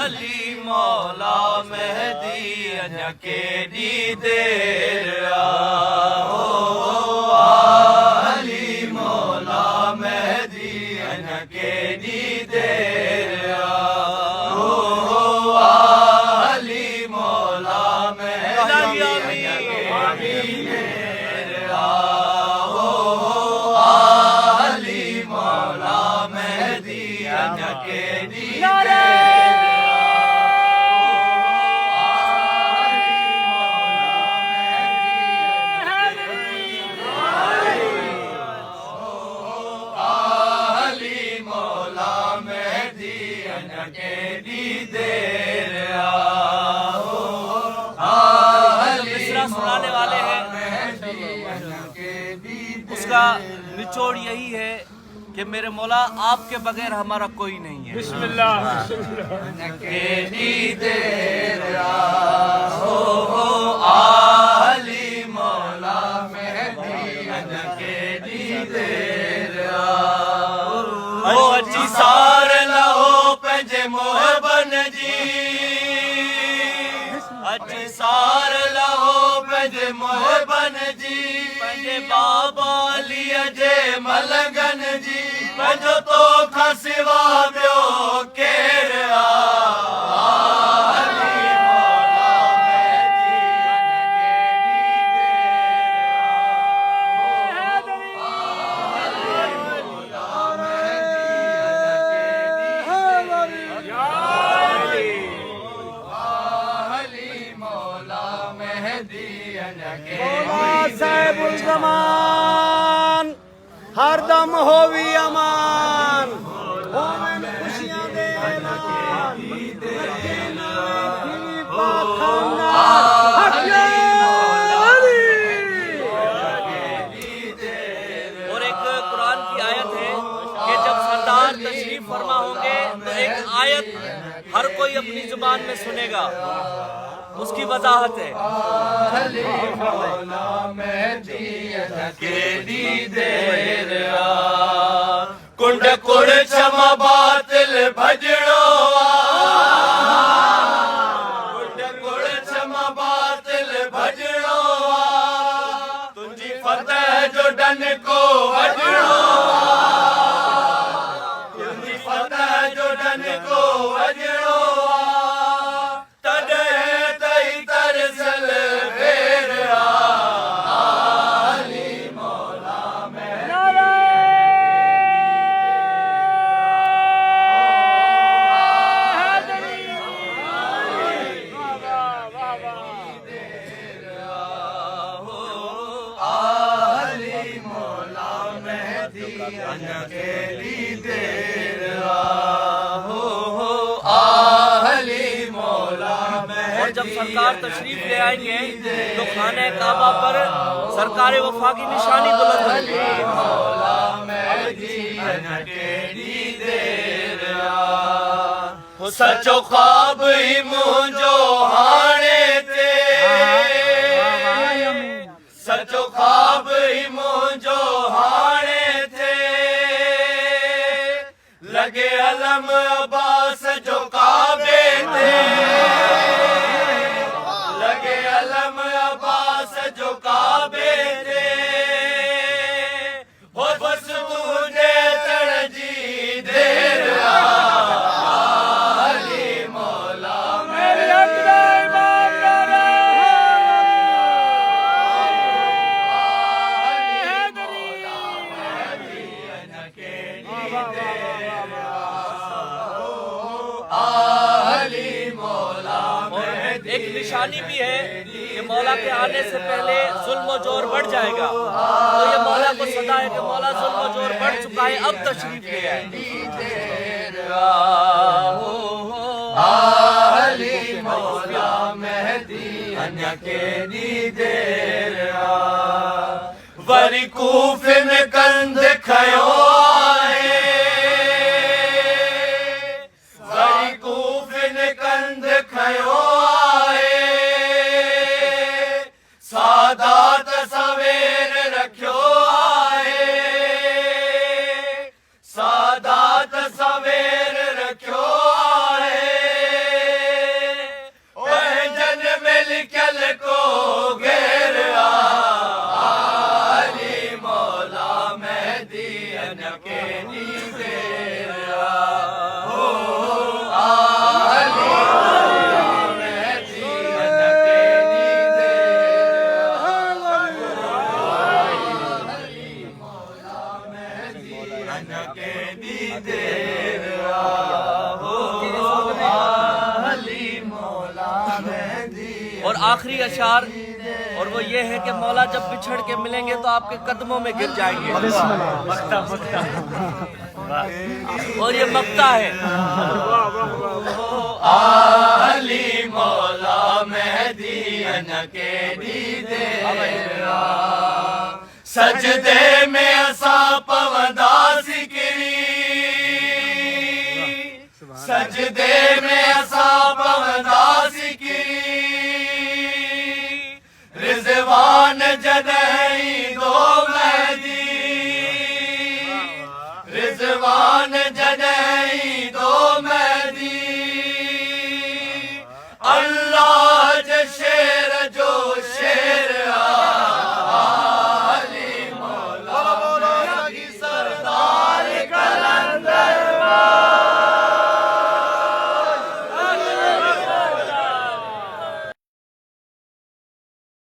अली मौला मेहदी अञा केॾी देर अली मौला मेहदी अञा केॾी देर अली मौला मेहदी अञा केॾी देर अली मौला मेहदी अञा केॾी सुनाने वाले हैं। उसका निचोड़ यही है कि मेरे मौला आपके बगैर हमारा कोई नहीं है। बिस्मिल्लाह आली मौला मेहदी केॾी देर ओ अची सार लहो पंहिंजे मोहबन जी अची सार लहो पंहिंजे मोहबन जी पंहिंजे बाबा अलीअ जे मलंगन जी पंहिंजो तोखां सिवा ॿियो केरु साहिबुल ज़मान हरदम होवी अमान होवन खुशियां दे ऐलान और एक कुरान की आयत है कि जब सरदार तशरीफ फरमा होंगे तो एक आयत हर कोई अपनी जुबान में सुनेगा, उसकी वजाहत है। कुंड कुड़ क्षमा बातिल भजड़ो कुंड कुड़ क्षमा बातिल भजड़ो तुझी फतह जो डन को वजड़ो तुझी फतह जो डन को वजड़ो और जब सरकार तशरीफ ले आएंगे तो खाने काबा पर सरकार वफा की निशानी बुलंद होगी। सचो ख्वाब ही मुंहिंजो हाणे ते सचो ख्वाब ही मुंहिंजो हाणे थे लगे अलम अब्बास जो काबे ते लगे अलम अब्बास जो काबे ते हो बस तुझे तड़ जी देर अली मौला मेरे एक निशानी भी है कि मौला के आने से पहले जुल्म और जोर बढ़ जाएगा, तो ये मौला को सदा है कि मौला जुल्म और जोर बढ़ चुका है, अब तशरीफ ले आए। अली मौला मेहदी अञा केॾी देर वरी कूफे में कंध खयो आहे वरी कूफे में कंध खयो सादात सवेर रखियो आहे सादात सवेर रखियो आहे आखिरी अशार, और वो ये है कि मौला जब बिछड़ के मिलेंगे तो आपके कदमों में गिर जाएंगे। और ये मक्ता है। आली मौला मेहदीन के दीदे सजदे में असा पवदा सिकरी, सजदे में असा पवदा सिकरी, रिजवान जद